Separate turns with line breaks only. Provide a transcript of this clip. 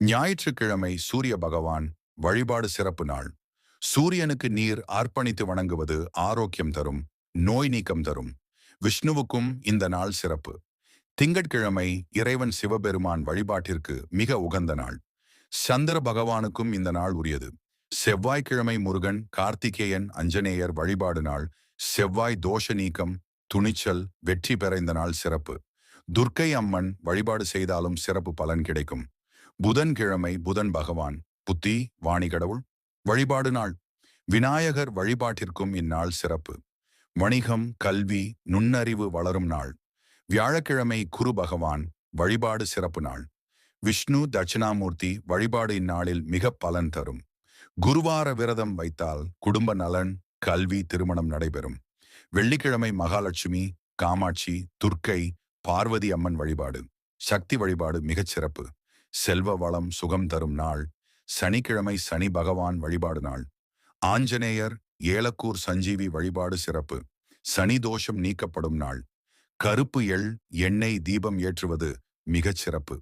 ஞாயிற்றுக்கிழமை சூரிய பகவான் வழிபாடு சிறப்பு நாள். சூரியனுக்கு நீர் அர்ப்பணித்து வணங்குவது ஆரோக்கியம் தரும், நோய் நீக்கம் தரும். விஷ்ணுவுக்கும் இந்த நாள் சிறப்பு. திங்கட்கிழமை இறைவன் சிவபெருமான் வழிபாட்டிற்கு மிக உகந்த நாள். சந்திர பகவானுக்கும் இந்த நாள் உரியது. செவ்வாய்க்கிழமை முருகன், கார்த்திகேயன், அஞ்சனேயர் வழிபாடு நாள். செவ்வாய் தோஷ நீக்கம், துணிச்சல், வெற்றி பெற இந்த நாள் சிறப்பு. துர்க்கை அம்மன் வழிபாடு செய்தாலும் சிறப்பு பலன் கிடைக்கும். புதன்கிழமை புதன் பகவான், புத்தி, வாணி கடவுள் வழிபாடு நாள். விநாயகர் வழிபாட்டிற்கும் இந்நாள் சிறப்பு. வணிகம், கல்வி, நுண்ணறிவு வளரும் நாள். வியாழக்கிழமை குரு பகவான் வழிபாடு சிறப்பு நாள். விஷ்ணு தட்சிணாமூர்த்தி வழிபாடு இந்நாளில் மிக பலன் தரும். குருவார விரதம் வைத்தால் குடும்ப நலன், கல்வி, திருமணம் நடைபெறும். வெள்ளிக்கிழமை மகாலட்சுமி, காமாட்சி, துர்க்கை, பார்வதி அம்மன் வழிபாடு. சக்தி வழிபாடு மிகச் சிறப்பு. செல்வ வளம், சுகம் தரும் நாள். சனிக்கிழமை சனி பகவான் வழிபாடு நாள். ஆஞ்சநேயர், ஏலக்கூர் சஞ்சீவி வழிபாடு சிறப்பு. சனி தோஷம் நீக்கப்படும் நாள். கருப்பு எள், எண்ணெய் தீபம் ஏற்றுவது மிகச் சிறப்பு.